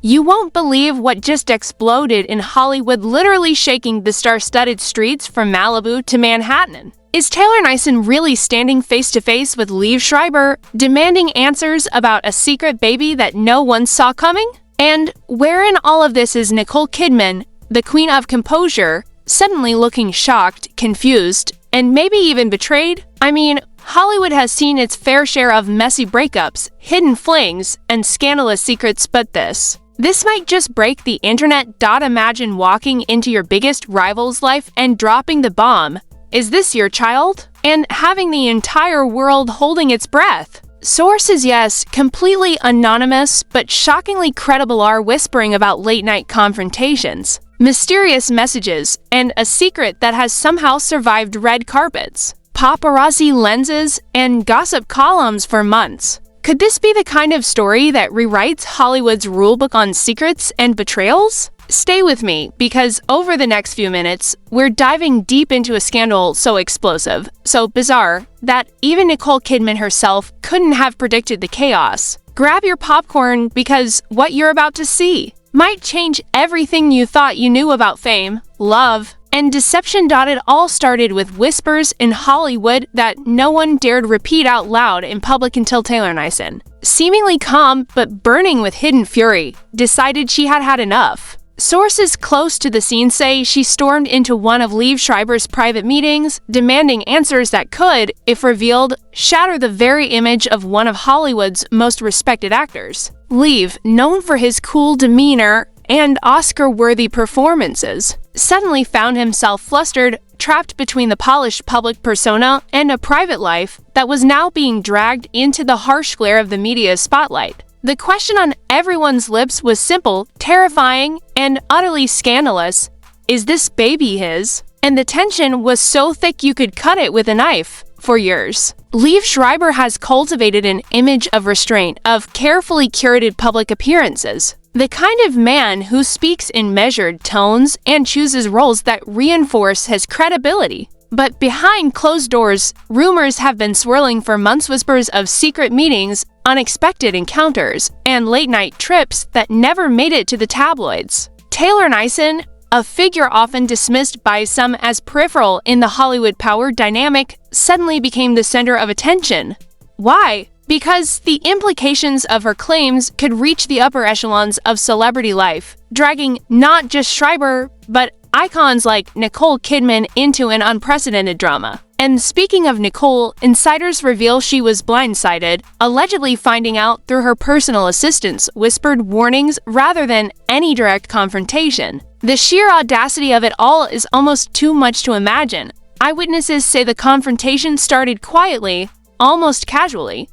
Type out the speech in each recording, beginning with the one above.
You won't believe what just exploded in Hollywood, literally shaking the star-studded streets from Malibu to Manhattan. Is Taylor Neisen really standing face-to-face with Liev Schreiber, demanding answers about a secret baby that no one saw coming? And where in all of this is Nicole Kidman, the queen of composure, suddenly looking shocked, confused, and maybe even betrayed? I mean, Hollywood has seen its fair share of messy breakups, hidden flings, and scandalous secrets, but this might just break the internet. Imagine walking into your biggest rival's life and dropping the bomb. Is this your child? And having the entire world holding its breath. Sources, yes, completely anonymous but shockingly credible, are whispering about late-night confrontations, mysterious messages, and a secret that has somehow survived red carpets, paparazzi lenses, and gossip columns for months. Could this be the kind of story that rewrites Hollywood's rulebook on secrets and betrayals? Stay with me, because over the next few minutes, we're diving deep into a scandal so explosive, so bizarre, that even Nicole Kidman herself couldn't have predicted the chaos. Grab your popcorn, because what you're about to see might change everything you thought you knew about fame, love, and deception. It all started with whispers in Hollywood that no one dared repeat out loud in public until Taylor Neisen, seemingly calm but burning with hidden fury, decided she had had enough. Sources close to the scene say she stormed into one of Liev Schreiber's private meetings, demanding answers that could, if revealed, shatter the very image of one of Hollywood's most respected actors. Liev, known for his cool demeanor and Oscar-worthy performances, suddenly found himself flustered, trapped between the polished public persona and a private life that was now being dragged into the harsh glare of the media spotlight. The question on everyone's lips was simple, terrifying, and utterly scandalous. Is this baby his? And the tension was so thick you could cut it with a knife. For years, Liev Schreiber has cultivated an image of restraint, of carefully curated public appearances. The kind of man who speaks in measured tones and chooses roles that reinforce his credibility. But behind closed doors, rumors have been swirling for months, whispers of secret meetings, unexpected encounters, and late-night trips that never made it to the tabloids. Taylor Neisen, a figure often dismissed by some as peripheral in the Hollywood power dynamic, suddenly became the center of attention. Why? Because the implications of her claims could reach the upper echelons of celebrity life, dragging not just Schreiber, but icons like Nicole Kidman into an unprecedented drama. And speaking of Nicole, insiders reveal she was blindsided, allegedly finding out through her personal assistants, whispered warnings rather than any direct confrontation. The sheer audacity of it all is almost too much to imagine. Eyewitnesses say the confrontation started quietly, almost casually,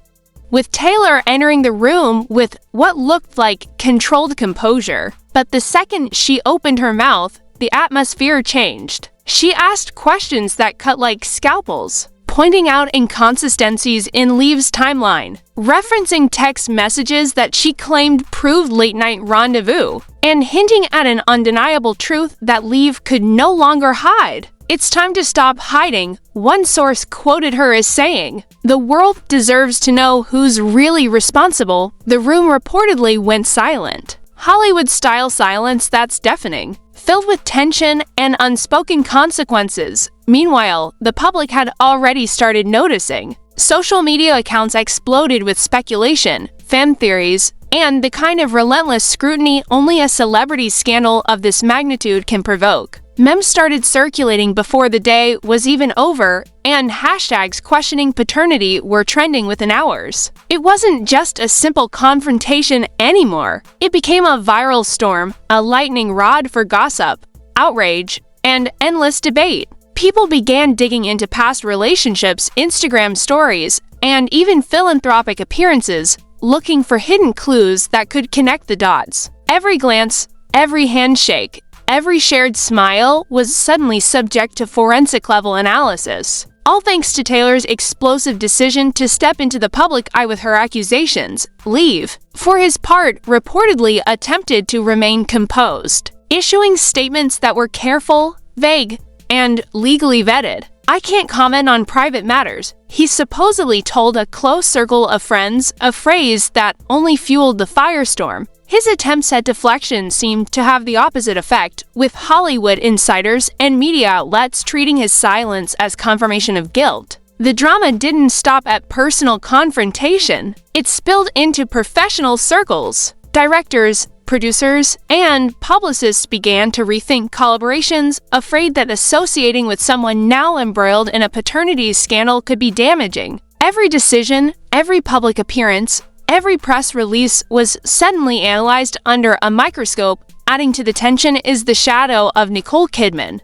with Taylor entering the room with what looked like controlled composure. But the second she opened her mouth, the atmosphere changed. She asked questions that cut like scalpels, pointing out inconsistencies in Liev's timeline, referencing text messages that she claimed proved late-night rendezvous, and hinting at an undeniable truth that Liev could no longer hide. "It's time to stop hiding," one source quoted her as saying. "The world deserves to know who's really responsible." The room reportedly went silent. Hollywood-style silence that's deafening, filled with tension and unspoken consequences. Meanwhile, the public had already started noticing. Social media accounts exploded with speculation, fan theories, and the kind of relentless scrutiny only a celebrity scandal of this magnitude can provoke. Memes started circulating before the day was even over, and hashtags questioning paternity were trending within hours. It wasn't just a simple confrontation anymore. It became a viral storm, a lightning rod for gossip, outrage, and endless debate. People began digging into past relationships, Instagram stories, and even philanthropic appearances, looking for hidden clues that could connect the dots. Every glance, every handshake, every shared smile was suddenly subject to forensic-level analysis. All thanks to Taylor's explosive decision to step into the public eye with her accusations. Liev, for his part, reportedly attempted to remain composed, issuing statements that were careful, vague, and legally vetted. "I can't comment on private matters," he supposedly told a close circle of friends, a phrase that only fueled the firestorm. His attempts at deflection seemed to have the opposite effect, with Hollywood insiders and media outlets treating his silence as confirmation of guilt. The drama didn't stop at personal confrontation. It spilled into professional circles. Directors, producers, and publicists began to rethink collaborations, afraid that associating with someone now embroiled in a paternity scandal could be damaging. Every decision, every public appearance, every press release was suddenly analyzed under a microscope. Adding to the tension is the shadow of Nicole Kidman,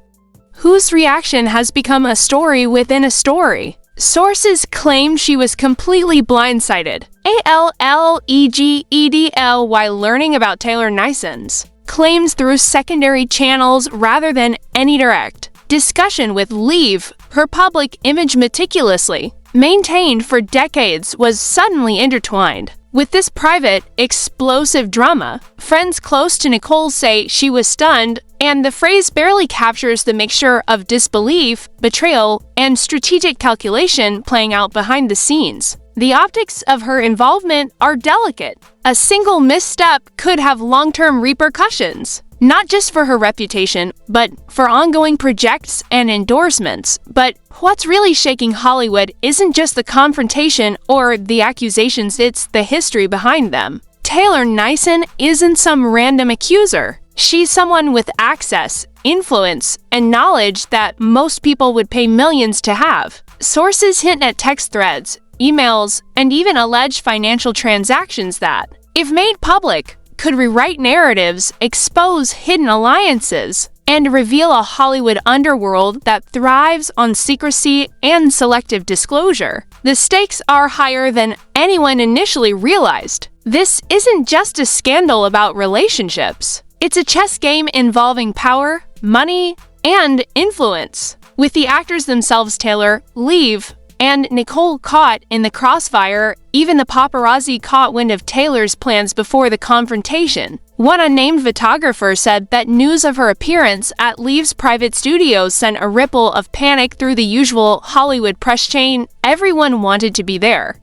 whose reaction has become a story within a story. Sources claim she was completely blindsided, ALLEGEDL, while learning about Taylor Neisen's claims through secondary channels rather than any direct discussion with Liev. Her public image, meticulously maintained for decades, was suddenly intertwined with this private, explosive drama. Friends close to Nicole say she was stunned, and the phrase barely captures the mixture of disbelief, betrayal, and strategic calculation playing out behind the scenes. The optics of her involvement are delicate. A single misstep could have long-term repercussions, not just for her reputation, but for ongoing projects and endorsements. But what's really shaking Hollywood isn't just the confrontation or the accusations, it's the history behind them. Taylor Neisen isn't some random accuser. She's someone with access, influence, and knowledge that most people would pay millions to have. Sources hint at text threads, emails, and even alleged financial transactions that, if made public, could rewrite narratives, expose hidden alliances, and reveal a Hollywood underworld that thrives on secrecy and selective disclosure. The stakes are higher than anyone initially realized. This isn't just a scandal about relationships. It's a chess game involving power, money, and influence. With the actors themselves, Taylor, Liev, and Nicole, caught in the crossfire, even the paparazzi caught wind of Taylor's plans before the confrontation. One unnamed photographer said that news of her appearance at Liev's private studios sent a ripple of panic through the usual Hollywood press chain. Everyone wanted to be there.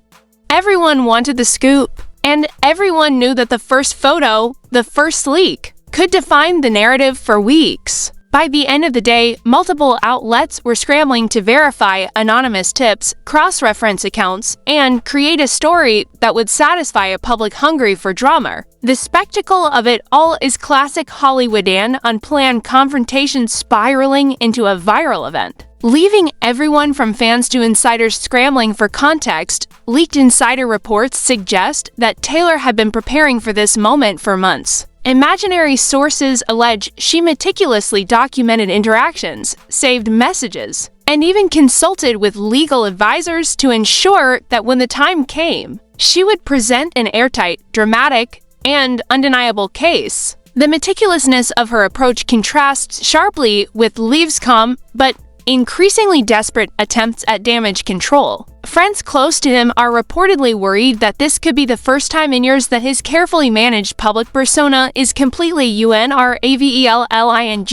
Everyone wanted the scoop. And everyone knew that the first photo, the first leak, could define the narrative for weeks. By the end of the day, multiple outlets were scrambling to verify anonymous tips, cross-reference accounts, and create a story that would satisfy a public hungry for drama. The spectacle of it all is classic Hollywoodan unplanned confrontation spiraling into a viral event, leaving everyone from fans to insiders scrambling for context. Leaked insider reports suggest that Taylor had been preparing for this moment for months. Imaginary sources allege she meticulously documented interactions, saved messages, and even consulted with legal advisors to ensure that when the time came, she would present an airtight, dramatic, and undeniable case. The meticulousness of her approach contrasts sharply with Liev's calm but increasingly desperate attempts at damage control. Friends close to him are reportedly worried that this could be the first time in years that his carefully managed public persona is completely unraveling.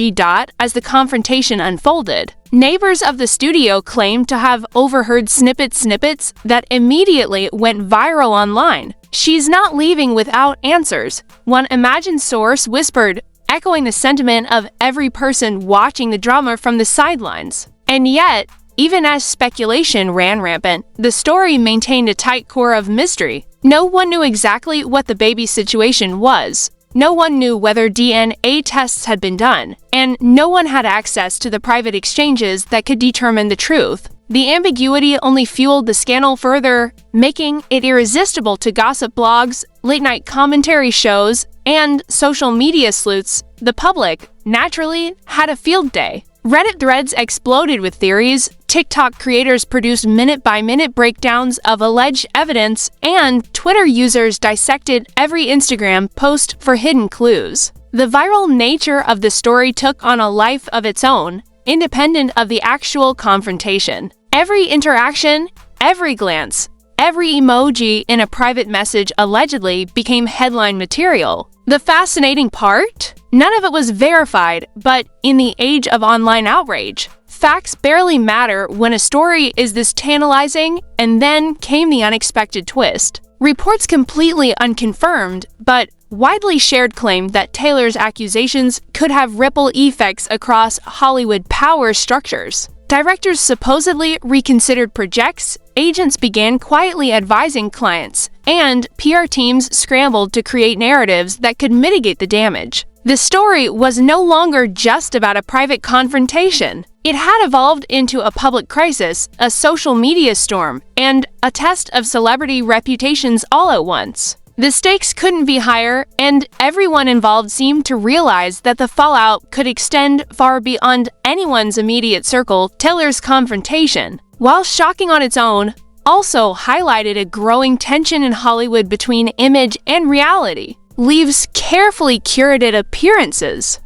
As the confrontation unfolded, neighbors of the studio claimed to have overheard snippets that immediately went viral online. "She's not leaving without answers," one imagined source whispered, echoing the sentiment of every person watching the drama from the sidelines. And yet, even as speculation ran rampant, the story maintained a tight core of mystery. No one knew exactly what the baby's situation was. No one knew whether DNA tests had been done, and no one had access to the private exchanges that could determine the truth. The ambiguity only fueled the scandal further, making it irresistible to gossip blogs, late-night commentary shows, and social media sleuths. The public, naturally, had a field day. Reddit threads exploded with theories, TikTok creators produced minute-by-minute breakdowns of alleged evidence, and Twitter users dissected every Instagram post for hidden clues. The viral nature of the story took on a life of its own, independent of the actual confrontation. Every interaction, every glance, every emoji in a private message allegedly became headline material. The fascinating part? None of it was verified, but in the age of online outrage, facts barely matter when a story is this tantalizing, and then came the unexpected twist. Reports completely unconfirmed, but widely shared claim that Taylor's accusations could have ripple effects across Hollywood power structures. Directors supposedly reconsidered projects, agents began quietly advising clients, and PR teams scrambled to create narratives that could mitigate the damage. The story was no longer just about a private confrontation. It had evolved into a public crisis, a social media storm, and a test of celebrity reputations all at once. The stakes couldn't be higher, and everyone involved seemed to realize that the fallout could extend far beyond anyone's immediate circle. Taylor's confrontation, while shocking on its own, also highlighted a growing tension in Hollywood between image and reality. Liev's carefully curated appearances,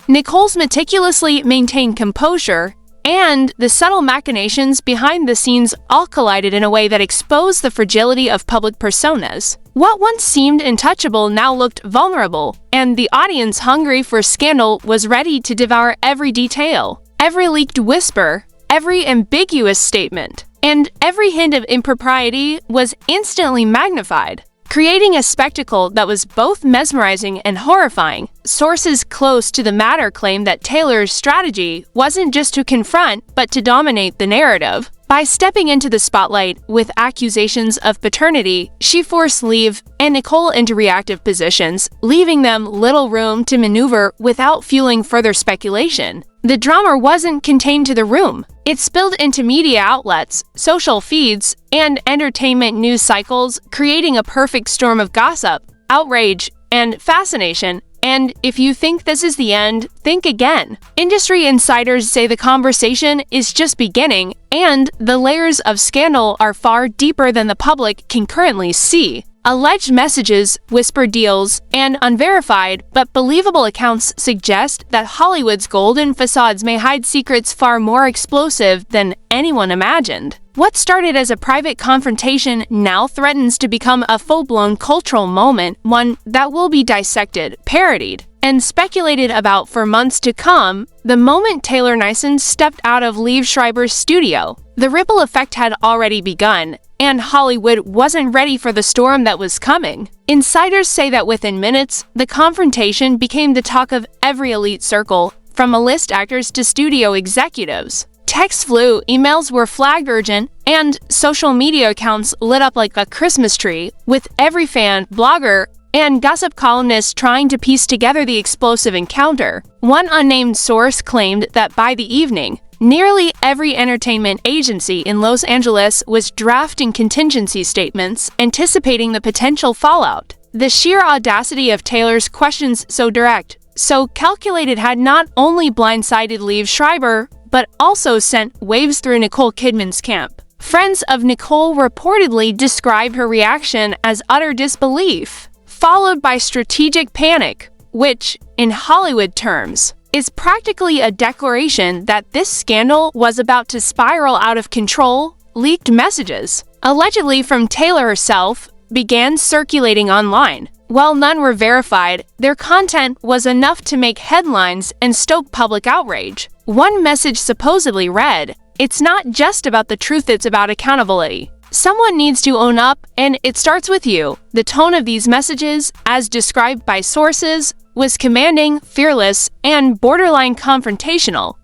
Nicole's meticulously maintained composure, and the subtle machinations behind the scenes all collided in a way that exposed the fragility of public personas. What once seemed untouchable now looked vulnerable, and the audience hungry for scandal was ready to devour every detail, every leaked whisper, every ambiguous statement, and every hint of impropriety was instantly magnified, creating a spectacle that was both mesmerizing and horrifying. Sources close to the matter claim that Taylor's strategy wasn't just to confront, but to dominate the narrative. By stepping into the spotlight with accusations of paternity, she forced Liev and Nicole into reactive positions, leaving them little room to maneuver without fueling further speculation. The drama wasn't contained to the room. It spilled into media outlets, social feeds, and entertainment news cycles, creating a perfect storm of gossip, outrage, and fascination. And if you think this is the end, think again. Industry insiders say the conversation is just beginning, and the layers of scandal are far deeper than the public can currently see. Alleged messages, whispered deals, and unverified but believable accounts suggest that Hollywood's golden facades may hide secrets far more explosive than anyone imagined. What started as a private confrontation now threatens to become a full-blown cultural moment, one that will be dissected, parodied, and speculated about for months to come. The moment Taylor Neisen stepped out of Liev Schreiber's studio, the ripple effect had already begun, and Hollywood wasn't ready for the storm that was coming. Insiders say that within minutes, the confrontation became the talk of every elite circle, from A-list actors to studio executives. Texts flew, emails were flagged urgent, and social media accounts lit up like a Christmas tree, with every fan, blogger, and gossip columnist trying to piece together the explosive encounter. One unnamed source claimed that by the evening, nearly every entertainment agency in Los Angeles was drafting contingency statements, anticipating the potential fallout. The sheer audacity of Taylor's questions, so direct, so calculated, had not only blindsided Liev Schreiber, but also sent waves through Nicole Kidman's camp. Friends of Nicole reportedly described her reaction as utter disbelief, followed by strategic panic, which, in Hollywood terms, is practically a declaration that this scandal was about to spiral out of control. Leaked messages, allegedly from Taylor herself, began circulating online. While none were verified, their content was enough to make headlines and stoke public outrage. One message supposedly read, "It's not just about the truth, it's about accountability. Someone needs to own up, and it starts with you." The tone of these messages, as described by sources, was commanding, fearless, and borderline confrontational,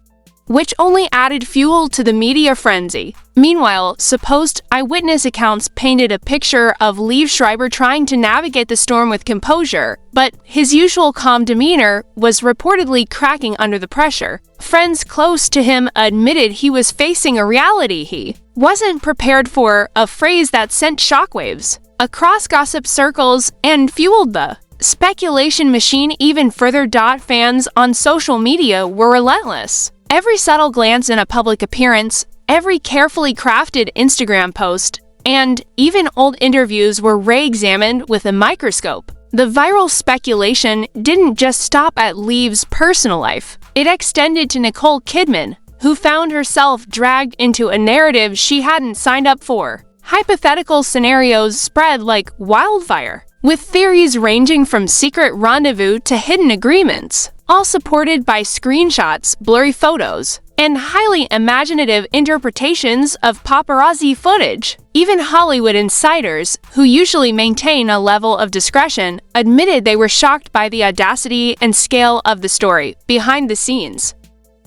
which only added fuel to the media frenzy. Meanwhile, supposed eyewitness accounts painted a picture of Liev Schreiber trying to navigate the storm with composure, but his usual calm demeanor was reportedly cracking under the pressure. Friends close to him admitted he was facing a reality he wasn't prepared for, a phrase that sent shockwaves across gossip circles and fueled the speculation machine even further. Fans on social media were relentless. Every subtle glance in a public appearance, every carefully crafted Instagram post, and even old interviews were re-examined with a microscope. The viral speculation didn't just stop at Liev's personal life. It extended to Nicole Kidman, who found herself dragged into a narrative she hadn't signed up for. Hypothetical scenarios spread like wildfire, with theories ranging from secret rendezvous to hidden agreements, all supported by screenshots, blurry photos, and highly imaginative interpretations of paparazzi footage. Even Hollywood insiders, who usually maintain a level of discretion, admitted they were shocked by the audacity and scale of the story behind the scenes.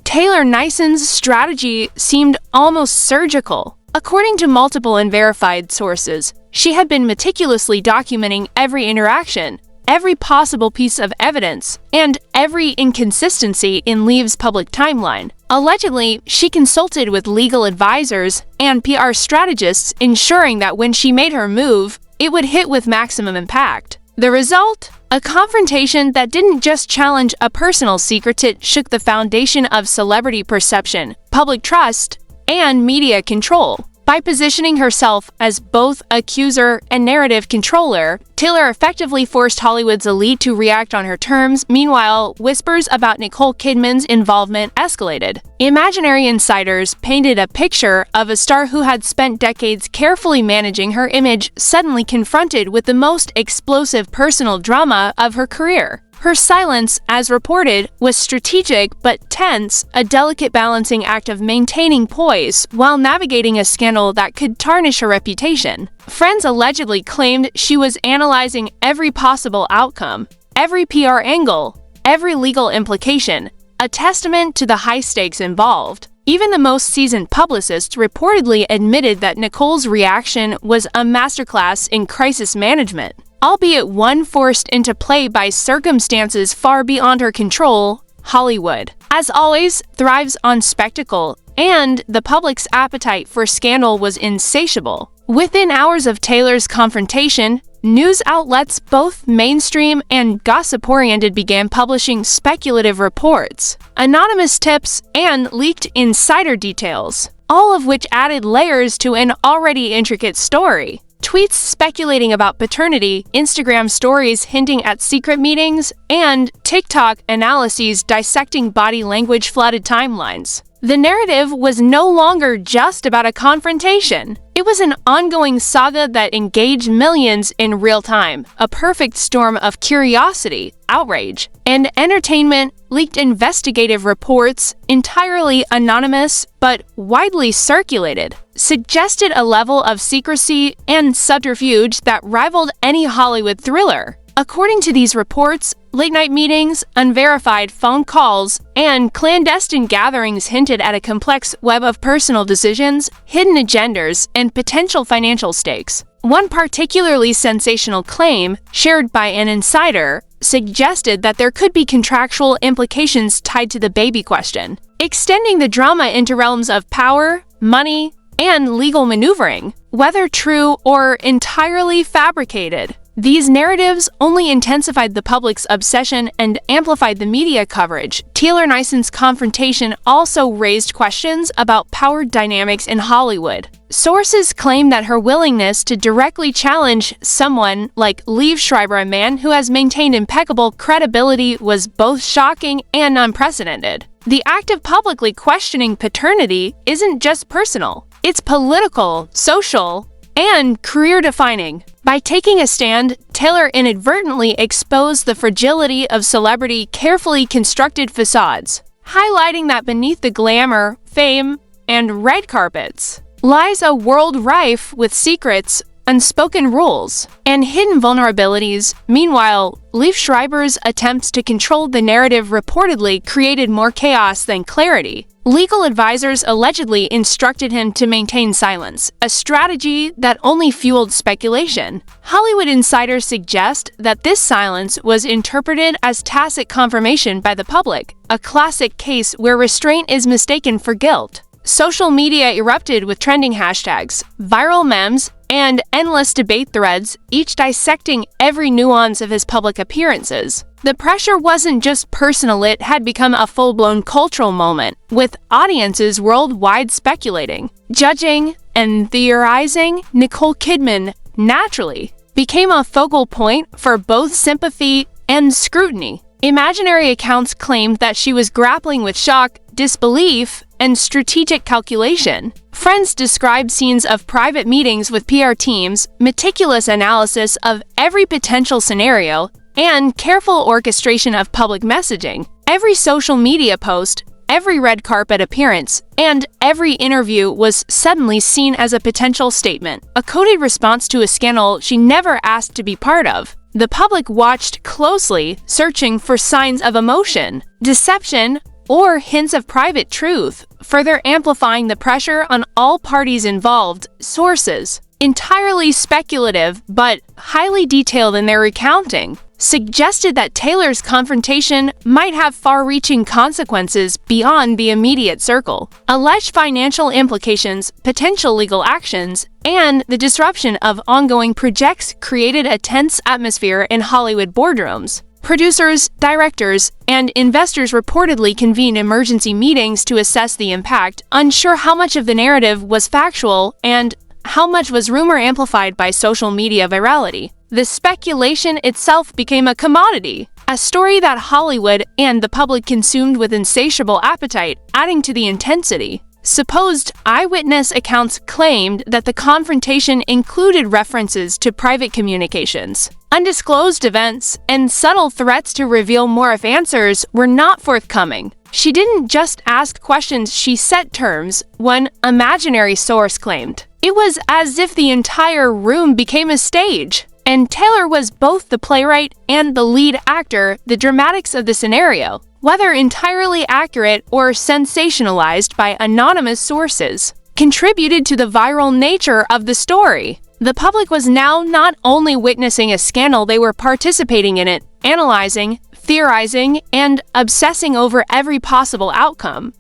Taylor Neisen's strategy seemed almost surgical. According to multiple and verified sources, she had been meticulously documenting every interaction, every possible piece of evidence, and every inconsistency in Liev's public timeline. Allegedly, she consulted with legal advisors and PR strategists, ensuring that when she made her move, it would hit with maximum impact. The result? A confrontation that didn't just challenge a personal secret, it shook the foundation of celebrity perception, public trust, and media control. By positioning herself as both accuser and narrative controller, Taylor effectively forced Hollywood's elite to react on her terms. Meanwhile, whispers about Nicole Kidman's involvement escalated. Imaginary insiders painted a picture of a star who had spent decades carefully managing her image, suddenly confronted with the most explosive personal drama of her career. Her silence, as reported, was strategic but tense, a delicate balancing act of maintaining poise while navigating a scandal that could tarnish her reputation. Friends allegedly claimed she was analyzing every possible outcome, every PR angle, every legal implication, a testament to the high stakes involved. Even the most seasoned publicists reportedly admitted that Nicole's reaction was a masterclass in crisis management. Albeit one forced into play by circumstances far beyond her control, Hollywood, as always, thrives on spectacle, and the public's appetite for scandal was insatiable. Within hours of Taylor's confrontation, news outlets, both mainstream and gossip-oriented, began publishing speculative reports, anonymous tips, and leaked insider details, all of which added layers to an already intricate story. Tweets speculating about paternity, Instagram stories hinting at secret meetings, and TikTok analyses dissecting body language flooded timelines. The narrative was no longer just about a confrontation. It was an ongoing saga that engaged millions in real time, a perfect storm of curiosity, outrage, and entertainment. Leaked investigative reports, entirely anonymous but widely circulated, suggested a level of secrecy and subterfuge that rivaled any Hollywood thriller. According to these reports, late-night meetings, unverified phone calls, and clandestine gatherings hinted at a complex web of personal decisions, hidden agendas, and potential financial stakes. One particularly sensational claim, shared by an insider, suggested that there could be contractual implications tied to the baby question, extending the drama into realms of power, money, and legal maneuvering. Whether true or entirely fabricated, these narratives only intensified the public's obsession and amplified the media coverage. Taylor Neisen's confrontation also raised questions about power dynamics in Hollywood. Sources claim that her willingness to directly challenge someone like Liev Schreiber, a man who has maintained impeccable credibility, was both shocking and unprecedented. The act of publicly questioning paternity isn't just personal. It's political, social, and career-defining. By taking a stand, Taylor inadvertently exposed the fragility of celebrity carefully constructed facades, highlighting that beneath the glamour, fame, and red carpets lies a world rife with secrets, unspoken rules, and hidden vulnerabilities. Meanwhile, Liev Schreiber's attempts to control the narrative reportedly created more chaos than clarity. Legal advisors allegedly instructed him to maintain silence, a strategy that only fueled speculation. Hollywood insiders suggest that this silence was interpreted as tacit confirmation by the public, a classic case where restraint is mistaken for guilt. Social media erupted with trending hashtags, viral memes, and endless debate threads, each dissecting every nuance of his public appearances. The pressure wasn't just personal, it had become a full-blown cultural moment, with audiences worldwide speculating, judging, and theorizing. Nicole Kidman, naturally, became a focal point for both sympathy and scrutiny. Imaginary accounts claimed that she was grappling with shock, disbelief, and strategic calculation. Friends described scenes of private meetings with PR teams, meticulous analysis of every potential scenario, and careful orchestration of public messaging. Every social media post, every red carpet appearance, and every interview was suddenly seen as a potential statement, a coded response to a scandal she never asked to be part of. The public watched closely, searching for signs of emotion, deception, or hints of private truth, further amplifying the pressure on all parties involved. Sources, entirely speculative but highly detailed in their recounting, suggested that Taylor's confrontation might have far-reaching consequences beyond the immediate circle. Alleged financial implications, potential legal actions, and the disruption of ongoing projects created a tense atmosphere in Hollywood boardrooms. Producers, directors, and investors reportedly convened emergency meetings to assess the impact, unsure how much of the narrative was factual and how much was rumor amplified by social media virality. The speculation itself became a commodity, a story that Hollywood and the public consumed with insatiable appetite, adding to the intensity. Supposed eyewitness accounts claimed that the confrontation included references to private communications, undisclosed events, and subtle threats to reveal more if answers were not forthcoming. She didn't just ask questions, she set terms, one imaginary source claimed. It was as if the entire room became a stage, and Taylor was both the playwright and the lead actor. The dramatics of the scenario, whether entirely accurate or sensationalized by anonymous sources, contributed to the viral nature of the story. The public was now not only witnessing a scandal, they were participating in it, analyzing, theorizing, and obsessing over every possible outcome.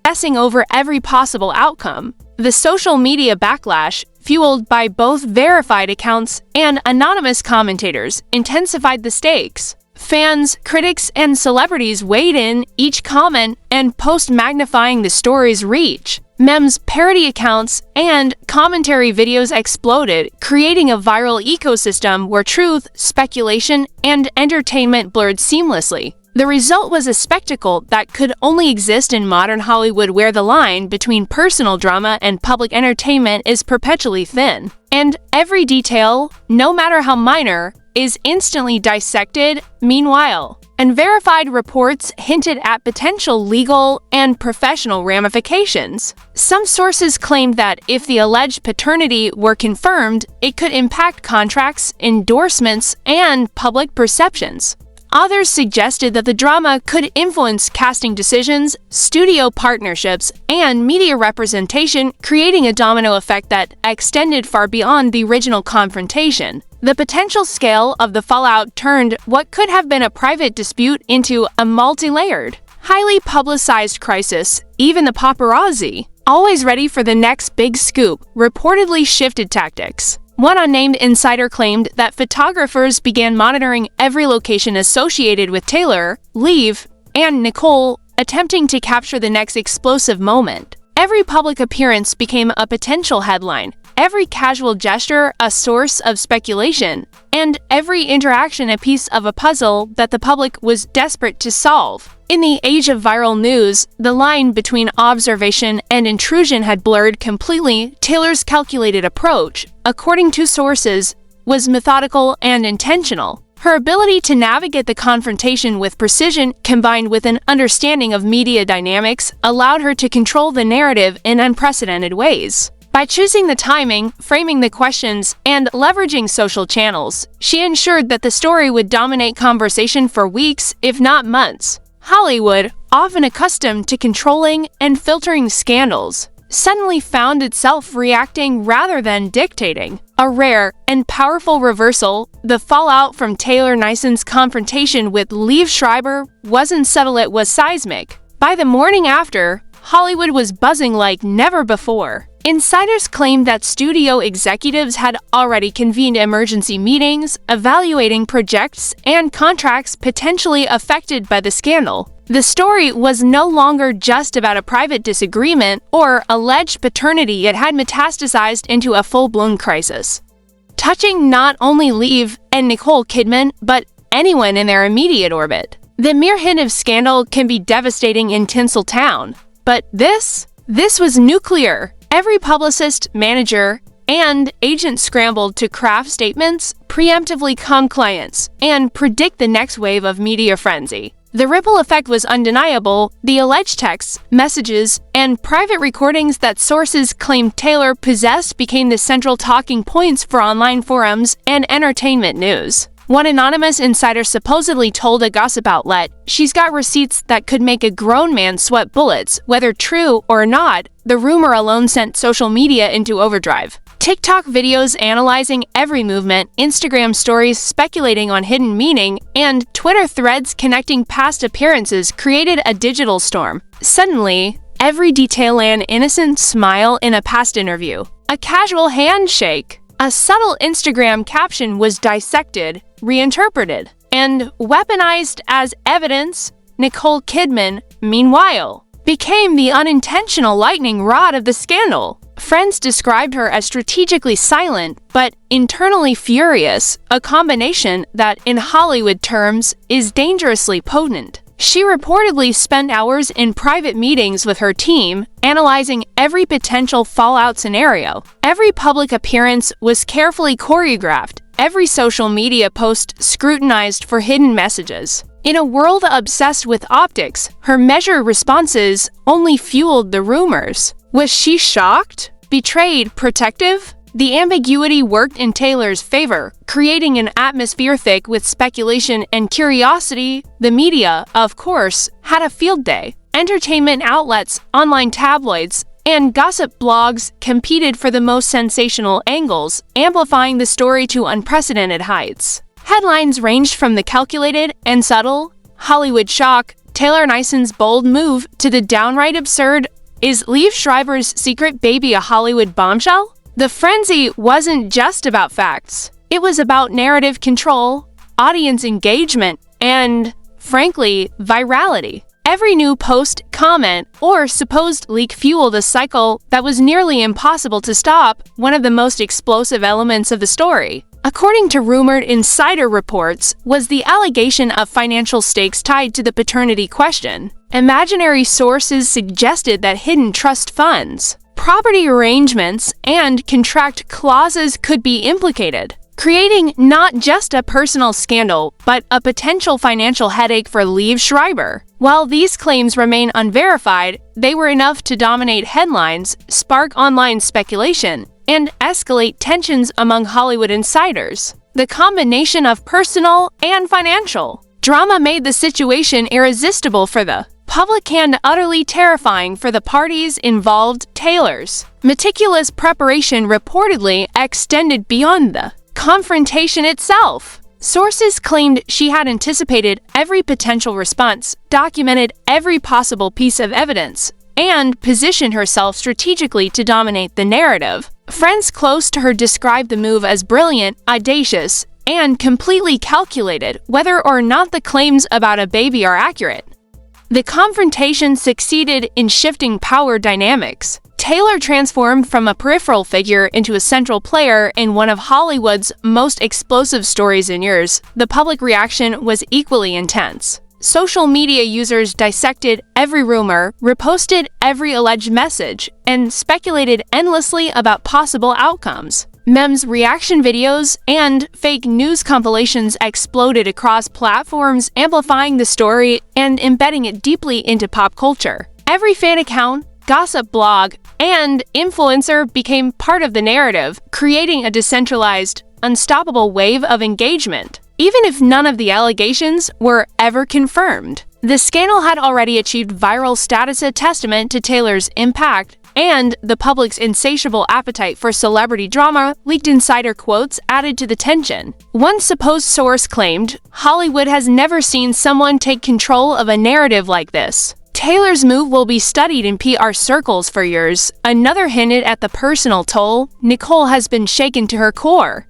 The social media backlash, fueled by both verified accounts and anonymous commentators, intensified the stakes. Fans, critics, and celebrities weighed in, each comment and post magnifying the story's reach. Memes, parody accounts, and commentary videos exploded, creating a viral ecosystem where truth, speculation, and entertainment blurred seamlessly. The result was a spectacle that could only exist in modern Hollywood, where the line between personal drama and public entertainment is perpetually thin, and every detail, no matter how minor, is instantly dissected. Meanwhile, unverified reports hinted at potential legal and professional ramifications. Some sources claimed that if the alleged paternity were confirmed, it could impact contracts, endorsements, and public perceptions. Others suggested that the drama could influence casting decisions, studio partnerships, and media representation, creating a domino effect that extended far beyond the original confrontation. The potential scale of the fallout turned what could have been a private dispute into a multi-layered, highly publicized crisis. Even the paparazzi, always ready for the next big scoop, reportedly shifted tactics. One unnamed insider claimed that photographers began monitoring every location associated with Taylor, Liev, and Nicole, attempting to capture the next explosive moment. Every public appearance became a potential headline, every casual gesture a source of speculation, and every interaction a piece of a puzzle that the public was desperate to solve. In the age of viral news, the line between observation and intrusion had blurred completely. Taylor's calculated approach, according to sources, was methodical and intentional. Her ability to navigate the confrontation with precision, combined with an understanding of media dynamics, allowed her to control the narrative in unprecedented ways. By choosing the timing, framing the questions, and leveraging social channels, she ensured that the story would dominate conversation for weeks, if not months. Hollywood, often accustomed to controlling and filtering scandals, suddenly found itself reacting rather than dictating. A rare and powerful reversal. The fallout from Taylor Neisen's confrontation with Liev Schreiber wasn't subtle, it was seismic. By the morning after, Hollywood was buzzing like never before. Insiders claimed that studio executives had already convened emergency meetings, evaluating projects and contracts potentially affected by the scandal. The story was no longer just about a private disagreement or alleged paternity, it had metastasized into a full-blown crisis, touching not only Liev and Nicole Kidman, but anyone in their immediate orbit. The mere hint of scandal can be devastating in Tinseltown, but this was nuclear. Every publicist, manager, and agent scrambled to craft statements, preemptively calm clients, and predict the next wave of media frenzy. The ripple effect was undeniable. The alleged texts, messages, and private recordings that sources claimed Taylor possessed became the central talking points for online forums and entertainment news. One anonymous insider supposedly told a gossip outlet, "She's got receipts that could make a grown man sweat bullets." Whether true or not, the rumor alone sent social media into overdrive. TikTok videos analyzing every movement, Instagram stories speculating on hidden meaning, and Twitter threads connecting past appearances created a digital storm. Suddenly, every detail an innocent smile in a past interview, a casual handshake, a subtle Instagram caption was dissected, reinterpreted, and weaponized as evidence. Nicole Kidman, meanwhile, became the unintentional lightning rod of the scandal. Friends described her as strategically silent, but internally furious, a combination that, in Hollywood terms, is dangerously potent. She reportedly spent hours in private meetings with her team, analyzing every potential fallout scenario. Every public appearance was carefully choreographed, every social media post scrutinized for hidden messages. In a world obsessed with optics, her measured responses only fueled the rumors. Was she shocked? Betrayed? Protective? The ambiguity worked in Taylor's favor, creating an atmosphere thick with speculation and curiosity. The media, of course, had a field day. Entertainment outlets, online tabloids, and gossip blogs competed for the most sensational angles, amplifying the story to unprecedented heights. Headlines ranged from the calculated and subtle, Hollywood shock, Taylor Neisen's bold move, to the downright absurd, is Liev Schreiber's secret baby a Hollywood bombshell? The frenzy wasn't just about facts. It was about narrative control, audience engagement, and, frankly, virality. Every new post, comment, or supposed leak fueled a cycle that was nearly impossible to stop, one of the most explosive elements of the story. According to rumored insider reports, was the allegation of financial stakes tied to the paternity question. Imaginary sources suggested that hidden trust funds, property arrangements, and contract clauses could be implicated, creating not just a personal scandal, but a potential financial headache for Liev Schreiber. While these claims remain unverified, they were enough to dominate headlines, spark online speculation, and escalate tensions among Hollywood insiders. The combination of personal and financial drama made the situation irresistible for the public and utterly terrifying for the parties involved. Taylor's meticulous preparation reportedly extended beyond the confrontation itself. Sources claimed she had anticipated every potential response, documented every possible piece of evidence, and positioned herself strategically to dominate the narrative. Friends close to her described the move as brilliant, audacious, and completely calculated, whether or not the claims about a baby are accurate. The confrontation succeeded in shifting power dynamics. Taylor transformed from a peripheral figure into a central player in one of Hollywood's most explosive stories in years. The public reaction was equally intense. Social media users dissected every rumor, reposted every alleged message, and speculated endlessly about possible outcomes. Memes, reaction videos, and fake news compilations exploded across platforms, amplifying the story and embedding it deeply into pop culture. Every fan account, gossip blog, and influencer became part of the narrative, creating a decentralized, unstoppable wave of engagement. Even if none of the allegations were ever confirmed, the scandal had already achieved viral status, a testament to Taylor's impact and the public's insatiable appetite for celebrity drama. Leaked insider quotes added to the tension. One supposed source claimed, "Hollywood has never seen someone take control of a narrative like this. Taylor's move will be studied in PR circles for years." Another hinted at the personal toll. Nicole has been shaken to her core,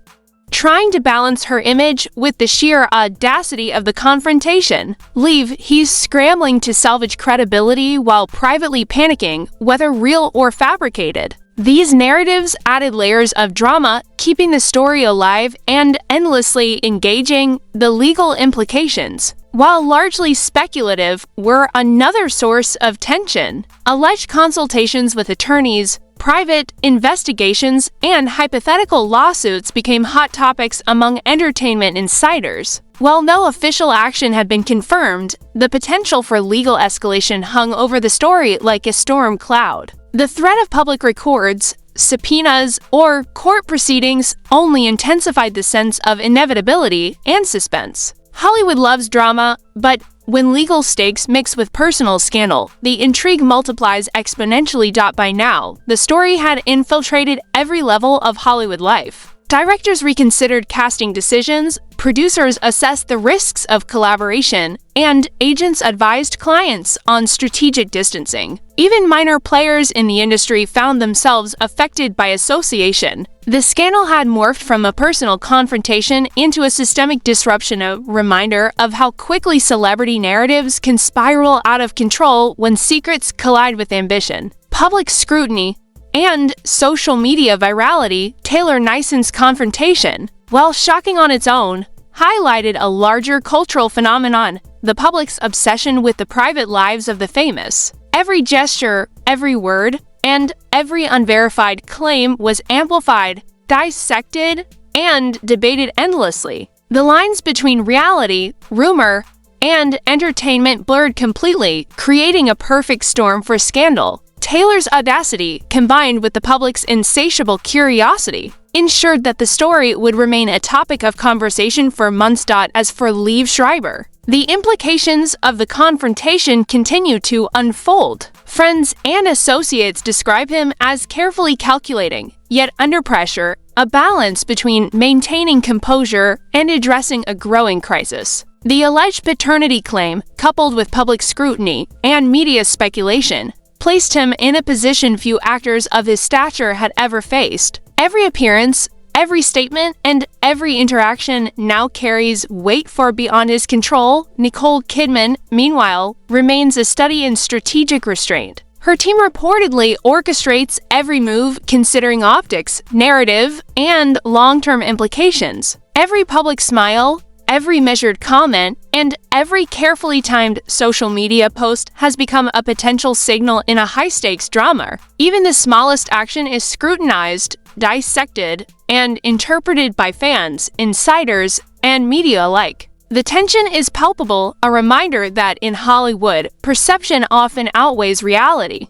trying to balance her image with the sheer audacity of the confrontation. Liev, he's scrambling to salvage credibility while privately panicking, whether real or fabricated. These narratives added layers of drama, keeping the story alive and endlessly engaging. The legal implications. while largely speculative, were another source of tension. Alleged consultations with attorneys, private investigations, and hypothetical lawsuits became hot topics among entertainment insiders. While no official action had been confirmed, the potential for legal escalation hung over the story like a storm cloud. The threat of public records, subpoenas, or court proceedings only intensified the sense of inevitability and suspense. Hollywood loves drama, but when legal stakes mix with personal scandal, the intrigue multiplies exponentially. By now, the story had infiltrated every level of Hollywood life. Directors reconsidered casting decisions, producers assessed the risks of collaboration, and agents advised clients on strategic distancing. Even minor players in the industry found themselves affected by association. The scandal had morphed from a personal confrontation into a systemic disruption, a reminder of how quickly celebrity narratives can spiral out of control when secrets collide with ambition. Public scrutiny and social media virality. Taylor Neisen's confrontation, while shocking on its own, highlighted a larger cultural phenomenon: the public's obsession with the private lives of the famous. Every gesture, every word, and every unverified claim was amplified, dissected, and debated endlessly. The lines between reality, rumor, and entertainment blurred completely, creating a perfect storm for scandal. Taylor's audacity, combined with the public's insatiable curiosity, ensured that the story would remain a topic of conversation for months. As for Liev Schreiber, the implications of the confrontation continue to unfold. Friends and associates describe him as carefully calculating, yet under pressure, a balance between maintaining composure and addressing a growing crisis. The alleged paternity claim, coupled with public scrutiny and media speculation, placed him in a position few actors of his stature had ever faced. Every appearance, every statement, and every interaction now carries weight far beyond his control. Nicole Kidman, meanwhile, remains a study in strategic restraint. Her team reportedly orchestrates every move, considering optics, narrative, and long-term implications. Every public smile, every measured comment, and every carefully timed social media post has become a potential signal in a high-stakes drama. Even the smallest action is scrutinized, dissected, and interpreted by fans, insiders, and media alike. The tension is palpable, a reminder that in Hollywood, perception often outweighs reality.